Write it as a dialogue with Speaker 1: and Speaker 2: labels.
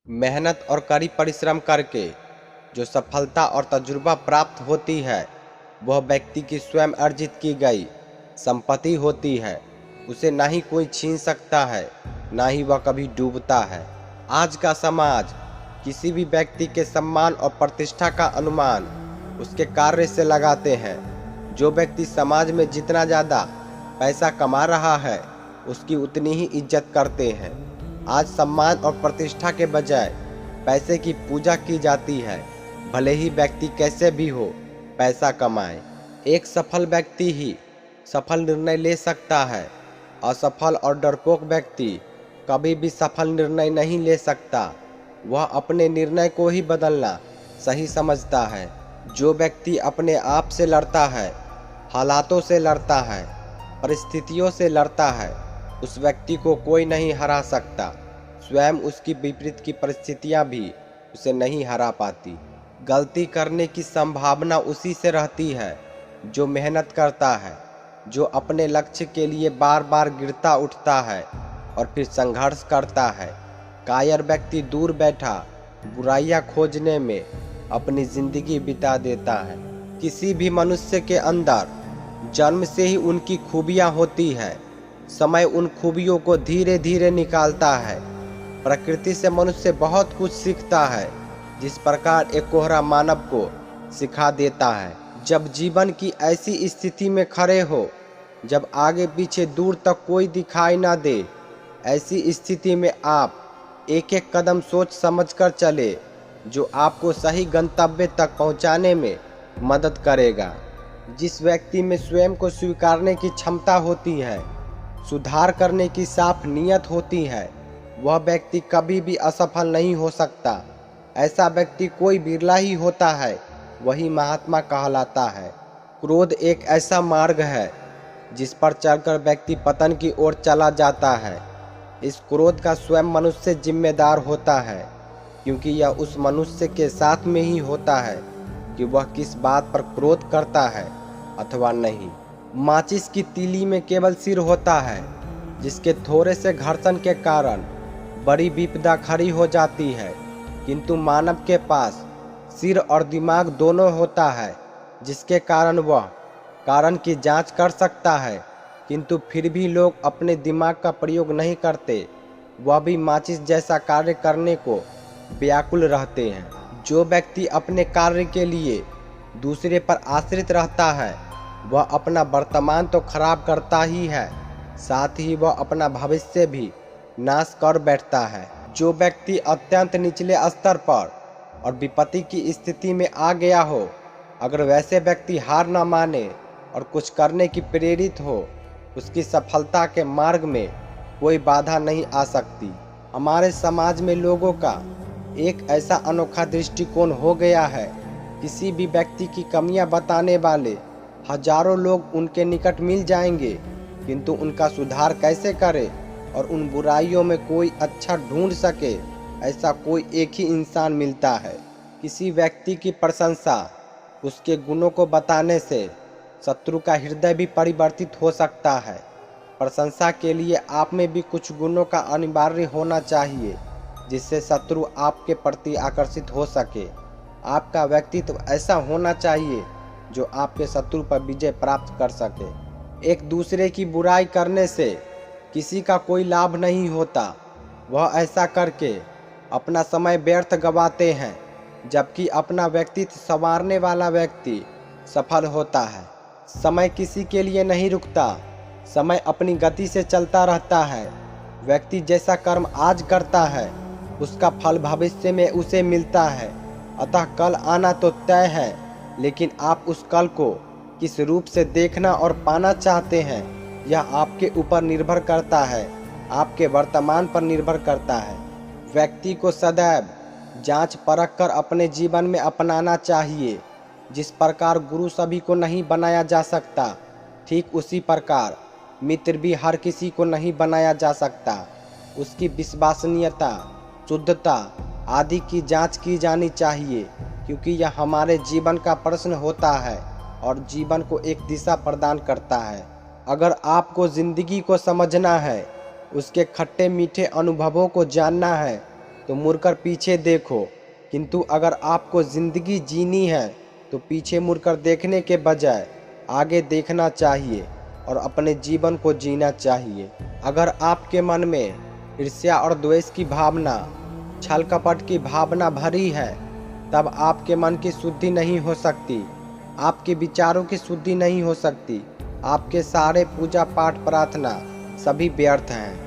Speaker 1: मेहनत और कड़ी परिश्रम करके जो सफलता और तजुर्बा प्राप्त होती है वह व्यक्ति की स्वयं अर्जित की गई संपत्ति होती है। उसे ना ही कोई छीन सकता है, ना ही वह कभी डूबता है। आज का समाज किसी भी व्यक्ति के सम्मान और प्रतिष्ठा का अनुमान उसके कार्य से लगाते हैं। जो व्यक्ति समाज में जितना ज़्यादा पैसा कमा रहा है उसकी उतनी ही इज्जत करते हैं। आज सम्मान और प्रतिष्ठा के बजाय पैसे की पूजा की जाती है। भले ही व्यक्ति कैसे भी हो पैसा कमाए। एक सफल व्यक्ति ही सफल निर्णय ले सकता है। असफल और डरपोक व्यक्ति कभी भी सफल निर्णय नहीं ले सकता। वह अपने निर्णय को ही बदलना सही समझता है। जो व्यक्ति अपने आप से लड़ता है, हालातों से लड़ता है, परिस्थितियों से लड़ता है, उस व्यक्ति को कोई नहीं हरा सकता। स्वयं उसकी विपरीत की परिस्थितियां भी उसे नहीं हरा पाती। गलती करने की संभावना उसी से रहती है जो मेहनत करता है, जो अपने लक्ष्य के लिए बार बार गिरता उठता है और फिर संघर्ष करता है। कायर व्यक्ति दूर बैठा बुराइयां खोजने में अपनी जिंदगी बिता देता है। किसी भी मनुष्य के अंदर जन्म से ही उनकी खूबियां होती है। समय उन खूबियों को धीरे धीरे निकालता है। प्रकृति से मनुष्य बहुत कुछ सीखता है, जिस प्रकार एक कोहरा मानव को सिखा देता है। जब जीवन की ऐसी स्थिति में खड़े हो जब आगे पीछे दूर तक कोई दिखाई ना दे, ऐसी स्थिति में आप एक एक कदम सोच समझकर चले जो आपको सही गंतव्य तक पहुंचाने में मदद करेगा। जिस व्यक्ति में स्वयं को स्वीकारने की क्षमता होती है, सुधार करने की साफ नीयत होती है, वह व्यक्ति कभी भी असफल नहीं हो सकता। ऐसा व्यक्ति कोई बिरला ही होता है, वही महात्मा कहलाता है। क्रोध एक ऐसा मार्ग है जिस पर चलकर व्यक्ति पतन की ओर चला जाता है। इस क्रोध का स्वयं मनुष्य जिम्मेदार होता है, क्योंकि यह उस मनुष्य के साथ में ही होता है कि वह किस बात पर क्रोध करता है अथवा नहीं। माचिस की तीली में केवल सिर होता है, जिसके थोड़े से घर्षण के कारण बड़ी विपदा खड़ी हो जाती है, किंतु मानव के पास सिर और दिमाग दोनों होता है, जिसके कारण वह कारण की जांच कर सकता है, किंतु फिर भी लोग अपने दिमाग का प्रयोग नहीं करते। वह भी माचिस जैसा कार्य करने को व्याकुल रहते हैं। जो व्यक्ति अपने कार्य के लिए दूसरे पर आश्रित रहता है वह अपना वर्तमान तो खराब करता ही है, साथ ही वह अपना भविष्य भी नाश कर बैठता है। जो व्यक्ति अत्यंत निचले स्तर पर और विपत्ति की स्थिति में आ गया हो, अगर वैसे व्यक्ति हार न माने और कुछ करने की प्रेरित हो, उसकी सफलता के मार्ग में कोई बाधा नहीं आ सकती। हमारे समाज में लोगों का एक ऐसा अनोखा दृष्टिकोण हो गया है। किसी भी व्यक्ति की कमियां बताने वाले हजारों लोग उनके निकट मिल जाएंगे, किंतु उनका सुधार कैसे करे और उन बुराइयों में कोई अच्छा ढूंढ सके, ऐसा कोई एक ही इंसान मिलता है। किसी व्यक्ति की प्रशंसा उसके गुणों को बताने से शत्रु का हृदय भी परिवर्तित हो सकता है। प्रशंसा के लिए आप में भी कुछ गुणों का अनिवार्य होना चाहिए, जिससे शत्रु आपके प्रति आकर्षित हो सके। आपका व्यक्तित्व ऐसा होना चाहिए जो आपके शत्रु पर विजय प्राप्त कर सके। एक दूसरे की बुराई करने से किसी का कोई लाभ नहीं होता। वह ऐसा करके अपना समय व्यर्थ गंवाते हैं, जबकि अपना व्यक्तित्व संवारने वाला व्यक्ति सफल होता है। समय किसी के लिए नहीं रुकता, समय अपनी गति से चलता रहता है। व्यक्ति जैसा कर्म आज करता है उसका फल भविष्य में उसे मिलता है। अतः कल आना तो तय है, लेकिन आप उस कल को किस रूप से देखना और पाना चाहते हैं यह आपके ऊपर निर्भर करता है, आपके वर्तमान पर निर्भर करता है। व्यक्ति को सदैव जांच परख कर अपने जीवन में अपनाना चाहिए। जिस प्रकार गुरु सभी को नहीं बनाया जा सकता, ठीक उसी प्रकार मित्र भी हर किसी को नहीं बनाया जा सकता। उसकी विश्वसनीयता, शुद्धता आदि की जांच की जानी चाहिए, क्योंकि यह हमारे जीवन का प्रश्न होता है और जीवन को एक दिशा प्रदान करता है। अगर आपको ज़िंदगी को समझना है, उसके खट्टे मीठे अनुभवों को जानना है, तो मुड़कर पीछे देखो, किंतु अगर आपको जिंदगी जीनी है तो पीछे मुड़कर देखने के बजाय आगे देखना चाहिए और अपने जीवन को जीना चाहिए। अगर आपके मन में ईर्ष्या और द्वेष की भावना, छल कपट की भावना भरी है, तब आपके मन की शुद्धि नहीं हो सकती, आपके विचारों की शुद्धि नहीं हो सकती। आपके सारे पूजा पाठ प्रार्थना सभी व्यर्थ हैं।